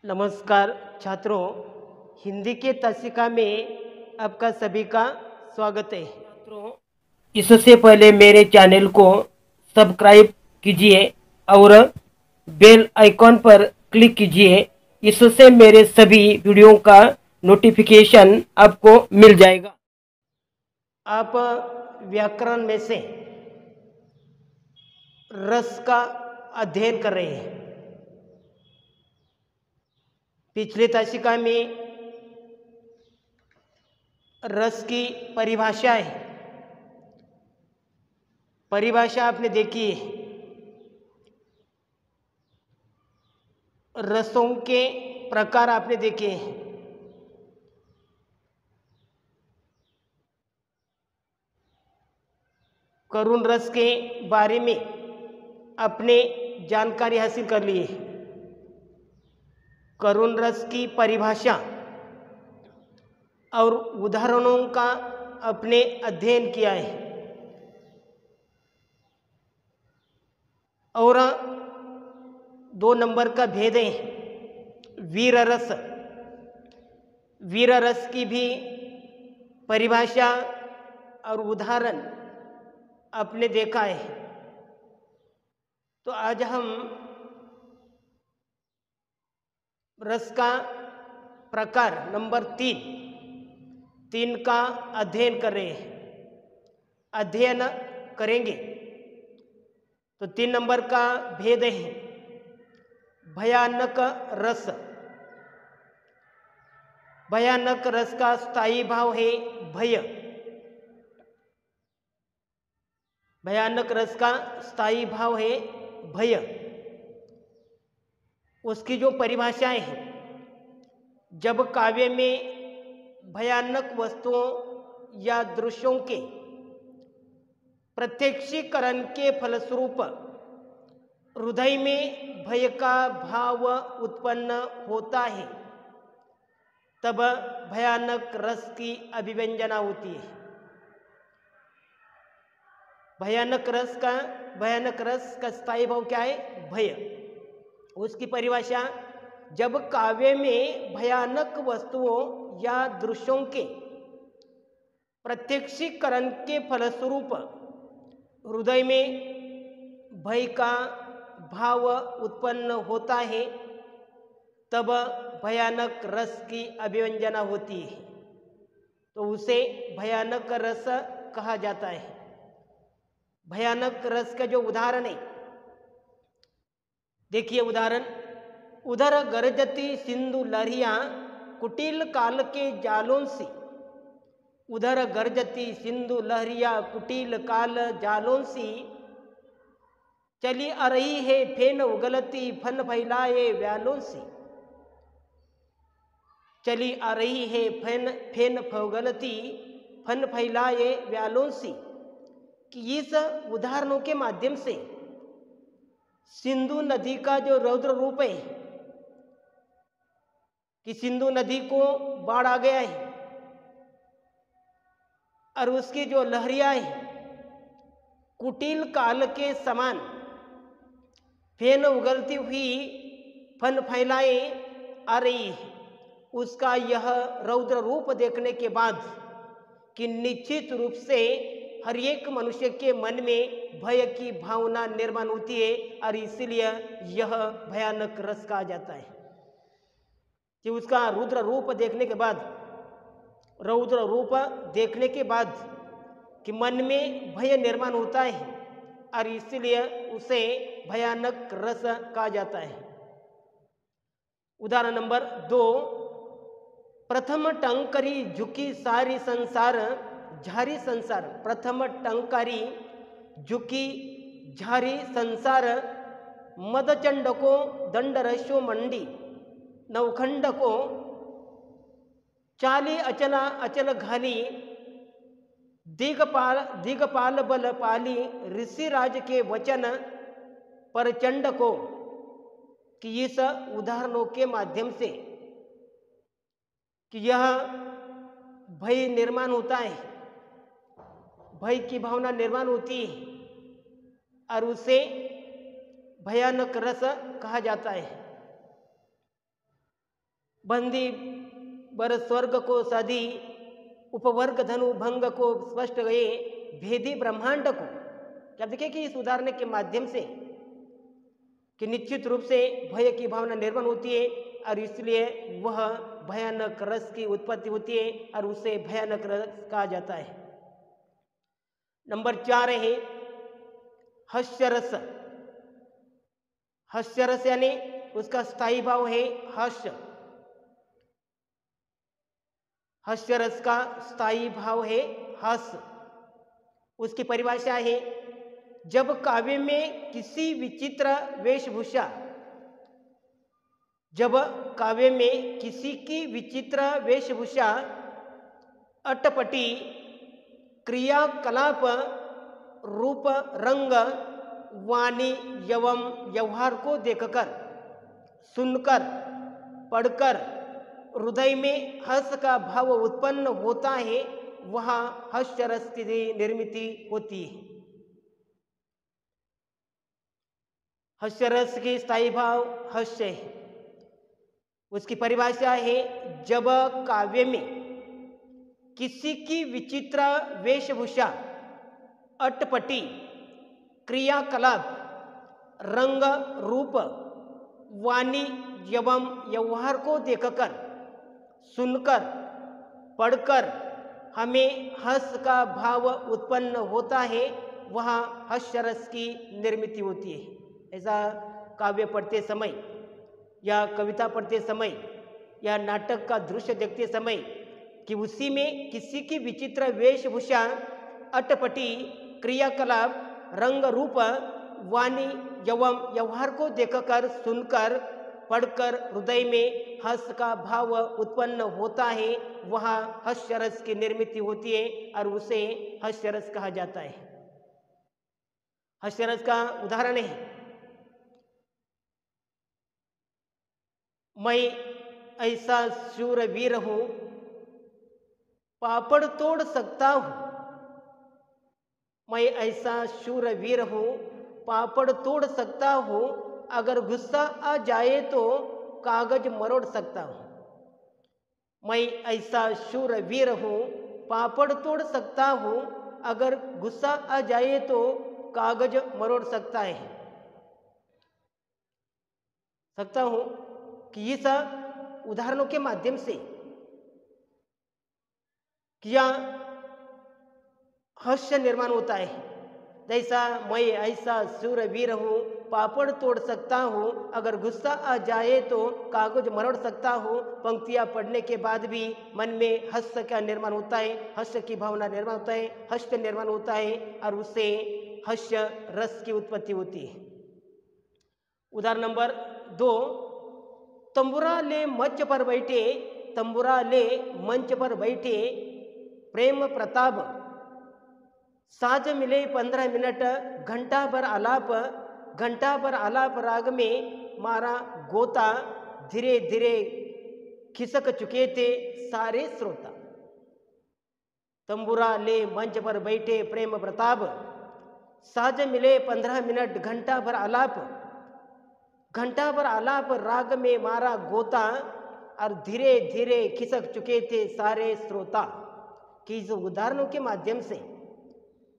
नमस्कार छात्रों, हिंदी के तासिका में आपका सभी का स्वागत है। छात्रों, इससे पहले मेरे चैनल को सब्सक्राइब कीजिए और बेल आइकॉन पर क्लिक कीजिए। इससे मेरे सभी वीडियो का नोटिफिकेशन आपको मिल जाएगा। आप व्याकरण में से रस का अध्ययन कर रहे हैं। पिछले तासिका में रस की परिभाषा आपने देखी है। रसों के प्रकार आपने देखे हैं। करुण रस के बारे में अपने जानकारी हासिल कर ली है। करुण रस की परिभाषा और उदाहरणों का अपने अध्ययन किया है। और 2 नंबर का भेद है वीर रस। वीर रस की भी परिभाषा और उदाहरण आपने देखा है। तो आज हम रस का प्रकार नंबर 3 का अध्ययन कर रहे हैं। अध्ययन करेंगे तो 3 नंबर का भेद है भयानक रस। भयानक रस का स्थायी भाव है भय। भयानक रस का स्थायी भाव है भय। उसकी जो परिभाषाएं हैं, जब काव्य में भयानक वस्तुओं या दृश्यों के प्रत्यक्षीकरण के फलस्वरूप हृदय में भय का भाव उत्पन्न होता है, तब भयानक रस की अभिव्यंजना होती है। भयानक रस का स्थायी भाव क्या है? भय। उसकी परिभाषा, जब काव्य में भयानक वस्तुओं या दृश्यों के प्रत्यक्षीकरण के फलस्वरूप हृदय में भय का भाव उत्पन्न होता है, तब भयानक रस की अभिव्यंजना होती है। तो उसे भयानक रस कहा जाता है। भयानक रस का जो उदाहरण है, देखिए उदाहरण, उधर गरजती सिंधु लहरियां कुटिल काल के जालों से। उधर गरजती सिंधु लहरियां कुटिल काल जालों सी, चली आ रही है फेन उगलती फन फैलाए व्यालों सी। चली आ रही है फेन उगलती फन फैलाए व्यालों सी। कि इस उदाहरणों के माध्यम से सिंधु नदी का जो रौद्र रूप है, कि सिंधु नदी को बाढ़ आ गया है और उसकी जो लहरियां हैं कुटिल काल के समान फेन उगलती हुई फन फैलाए आ रही है। उसका यह रौद्र रूप देखने के बाद कि निश्चित रूप से हर एक मनुष्य के मन में भय की भावना निर्माण होती है, और इसीलिए यह भयानक रस कहा जाता है। कि उसका रौद्र रूप देखने के बाद कि मन में भय निर्माण होता है, और इसलिए उसे भयानक रस कहा जाता है। उदाहरण नंबर 2, प्रथम टंकरी झुकी सारी संसार झारी संसार। प्रथम टंकारी झुकी झारी संसार, मदचंड को दंड रशो मंडी। नवखंड को चाली अचला अचल घाली, दिगपाल बल पाली ऋषिराज के वचन परचंड को। कि इस उदाहरणों के माध्यम से कि यह भय निर्माण होता है, भय की भावना निर्माण होती है, और उसे भयानक रस कहा जाता है। बंदी बर स्वर्ग को साधी, उपवर्ग धनु भंग को स्पष्ट गए, भेदी ब्रह्मांड को। क्या देखिए कि इस उदाहरण के माध्यम से कि निश्चित रूप से भय की भावना निर्माण होती है और इसलिए वह भयानक रस की उत्पत्ति होती है और उसे भयानक रस कहा जाता है। नंबर 4 है हास्यरस। हास्यरस यानी उसका स्थायी भाव है हर्ष। हास्यरस का स्थायी भाव है हर्ष। उसकी परिभाषा है जब काव्य में किसी विचित्र वेशभूषा, जब काव्य में किसी की विचित्र वेशभूषा, अटपटी क्रियाकलाप, रूप, रंग, वाणी एवं व्यवहार को देखकर, सुनकर, पढ़कर हृदय में हर्ष का भाव उत्पन्न होता है, वहाँ हास्यरस की निर्मिति होती है। हास्यरस की स्थायी भाव हास्य है। उसकी परिभाषा है जब काव्य में किसी की विचित्र वेशभूषा, अटपटी क्रियाकलाप, रंग, रूप, वाणी एवं व्यवहार को देखकर, सुनकर, पढ़कर हमें हर्ष का भाव उत्पन्न होता है, वहाँ हास्यरस की निर्मिति होती है। ऐसा काव्य पढ़ते समय या कविता पढ़ते समय या नाटक का दृश्य देखते समय कि उसी में किसी की विचित्र वेशभूषा, अटपटी क्रियाकलाप, रंग, रूप, वाणी एवं व्यवहार को देखकर, सुनकर, पढ़कर हृदय में हर्ष का भाव उत्पन्न होता है, वहाँ हास्यरस की निर्मिति होती है और उसे हास्यरस कहा जाता है। हास्यरस का उदाहरण है मैं ऐसा शूरवीर हूँ, पापड़ तोड़ सकता हूँ। मैं ऐसा शूरवीर हूँ, पापड़ तोड़ सकता हूँ, अगर गुस्सा आ जाए तो कागज मरोड़ सकता हूँ। मैं ऐसा शूरवीर हूँ, पापड़ तोड़ सकता हूँ, अगर गुस्सा आ जाए तो कागज मरोड़ सकता हूँ कि इस उदाहरणों के माध्यम से क्या हास्य निर्माण होता है। जैसा मैं ऐसा शूरवीर हूँ, पापड़ तोड़ सकता हूँ, अगर गुस्सा आ जाए तो कागज मरोड़ सकता हूँ। पंक्तियाँ पढ़ने के बाद भी मन में हास्य का निर्माण होता है, हास्य की भावना निर्माण होता है, हास्य निर्माण होता है और उससे हास्य रस की उत्पत्ति होती है। उदाहरण नंबर 2, तंबुरा ले मंच पर बैठे, तंबुरा ले मंच पर बैठे प्रेम प्रताप, साज मिले 15 मिनट, घंटा भर आलाप, घंटा भर आलाप राग में मारा गोता, धीरे धीरे खिसक चुके थे सारे श्रोता। तंबुरा ले मंच पर बैठे प्रेम प्रताप, साज मिले 15 मिनट, घंटा भर आलाप, घंटा भर आलाप राग में मारा गोता और धीरे धीरे खिसक चुके थे सारे श्रोता। कि इस उदाहरणों के माध्यम से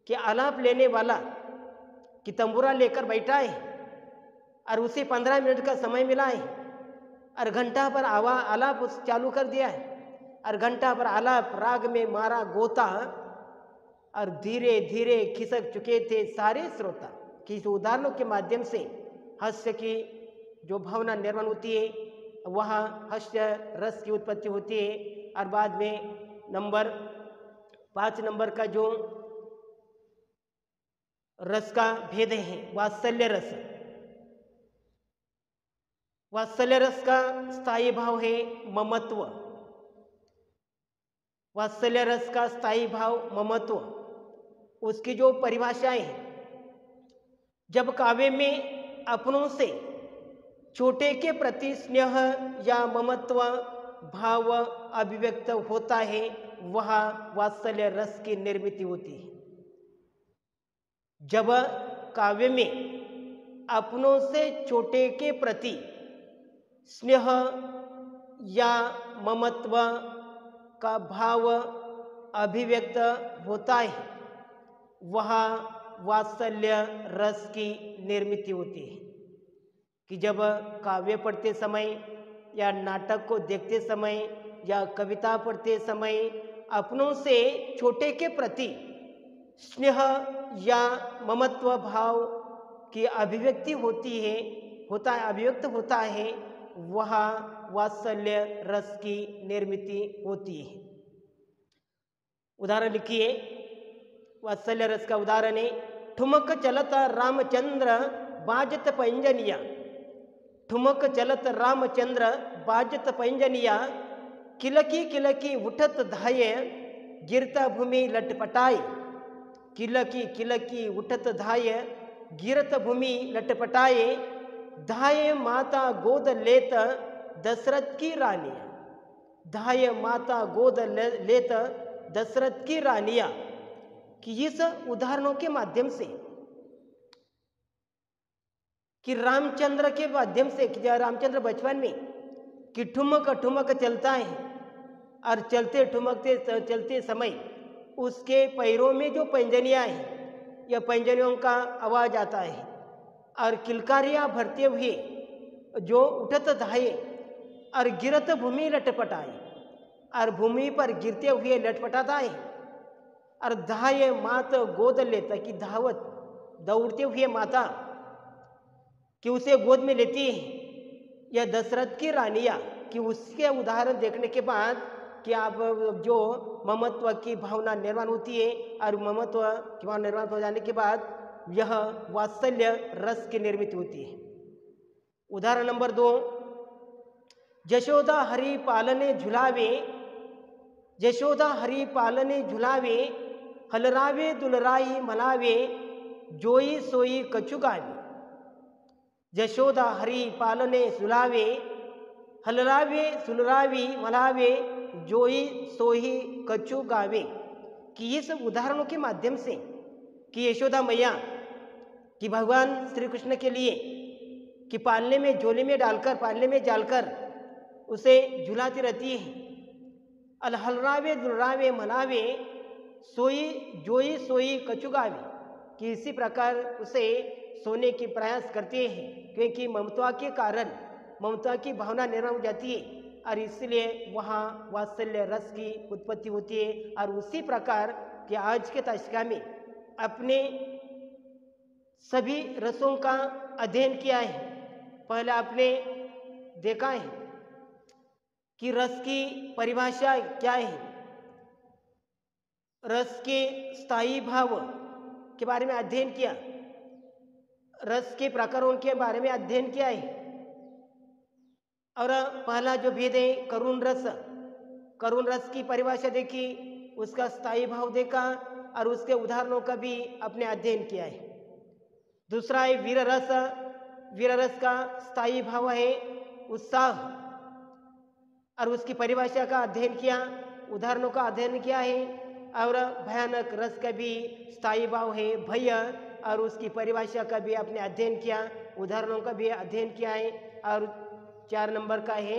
कि आलाप लेने वाला कि तंबुरा लेकर बैठा है और उसे 15 मिनट का समय मिला है और घंटा भर आलाप चालू कर दिया है और घंटा भर आलाप राग में मारा गोता और धीरे धीरे खिसक चुके थे सारे श्रोता। कि इस उदाहरणों के माध्यम से हास्य की जो भावना निर्माण होती है, वहाँ हास्य रस की उत्पत्ति होती है। और बाद में नंबर 5 नंबर का जो रस का भेद है वात्सल्य रस। वात्सल्य रस का स्थायी भाव है ममत्व। वात्सल्य रस का स्थायी भाव ममत्व। उसकी जो परिभाषाएं हैं, जब काव्य में अपनों से छोटे के प्रति स्नेह या ममत्व भाव अभिव्यक्त होता है, वहाँ वात्सल्य रस की निर्मिति होती है। जब काव्य में अपनों से छोटे के प्रति स्नेह या ममत्व का भाव अभिव्यक्त होता है, वहाँ वात्सल्य रस की निर्मित होती है। कि जब काव्य पढ़ते समय या नाटक को देखते समय या कविता पढ़ते समय अपनों से छोटे के प्रति स्नेह या ममत्व भाव की अभिव्यक्ति होती है, अभिव्यक्त होता है, वह वात्सल्य रस की निर्मित होती है। उदाहरण लिखिए, वात्सल्य रस का उदाहरण है, ठुमक चलत रामचंद्र बाजत पैंजनिया। ठुमक चलत रामचंद्र बाजत पैंजनिया, किलकी किलकी उठत धाये गिरता भूमि लटपटाए। किलकी किलकी उठत धाये गिरत भूमि लटपटाए, धाये माता गोद लेत दशरथ की रानिया। धाये माता गोद लेत दशरथ की रानिया। कि इस उदाहरणों के माध्यम से कि रामचंद्र के माध्यम से कि रामचंद्र बचपन में कि ठुमक ठुमक चलता है और चलते ठुमकते चलते समय उसके पैरों में जो पैंजनियाँ हैं या पैंजनियों का आवाज़ आता है और किलकारियाँ भरते हुए जो उठत धाये और गिरत भूमि लटपटाए और भूमि पर गिरते हुए लटपटाता है और धाये मात गोद लेता कि धावत दौड़ते हुए माता कि उसे गोद में लेती है, या दशरथ की रानियाँ कि उसके उदाहरण देखने के बाद कि आप जो ममत्व की भावना निर्माण होती है और ममत्व की भावना निर्माण हो जाने के बाद यह वात्सल्य रस की निर्मित होती है। उदाहरण नंबर 2, जशोदा हरि पालने झुलावे। जशोदा हरि पालने झुलावे, हलरावे दुलराई मलावे, जोई सोई कछु गावे। जशोदा हरि पालने झुलावे, हलरावे सुलरावी मलावे, जोई सोही कछु गावे। कि इस उदाहरणों के माध्यम से कि यशोदा मैया कि भगवान श्री कृष्ण के लिए कि पालने में झोले में डालकर पालने में डालकर उसे झुलाती रहती है। हलरावे दुलरावे मनावे, सोई जोई सोई कछु गावे। कि इसी प्रकार उसे सोने की प्रयास करते हैं, क्योंकि ममता के कारण ममता की भावना निर्माण हो जाती है और इसलिए वहाँ वात्सल्य रस की उत्पत्ति होती है। और उसी प्रकार कि आज के ताशिका में अपने सभी रसों का अध्ययन किया है। पहले आपने देखा है कि रस की परिभाषा क्या है, रस के स्थायी भाव के बारे में अध्ययन किया, रस के प्रकारों के बारे में अध्ययन किया है। और पहला जो भेद है करुण रस, करुण रस की परिभाषा देखी, उसका स्थायी भाव देखा और उसके उदाहरणों का भी अपने अध्ययन किया है। दूसरा है वीर रस। वीर रस का स्थायी भाव है उत्साह और उसकी परिभाषा का अध्ययन किया, उदाहरणों का अध्ययन किया है। और भयानक रस का भी स्थायी भाव है भय और उसकी परिभाषा का भी आपने अध्ययन किया, उदाहरणों का भी अध्ययन किया है। और 4 नंबर का है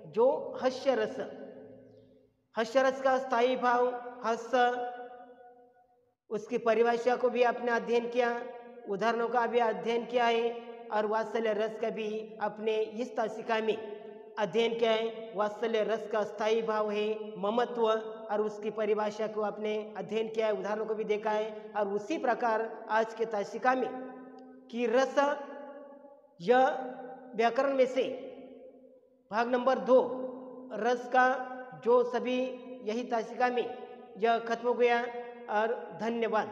जो हास्य रस। हास्य रस का स्थायी भाव हास्य, उसकी परिभाषा को भी आपने अध्ययन किया, उदाहरणों का भी अध्ययन किया है। और वात्सल्य रस का भी अपने इस तासिका में अध्ययन किया है। वात्सल्य रस का स्थायी भाव है ममत्व और उसकी परिभाषा को आपने अध्ययन किया है, उदाहरणों को भी देखा है। और उसी प्रकार आज के तासिका में कि रस या व्याकरण में से भाग नंबर 2 रस का जो सभी यही तासिका में यह खत्म हो गया। और धन्यवाद।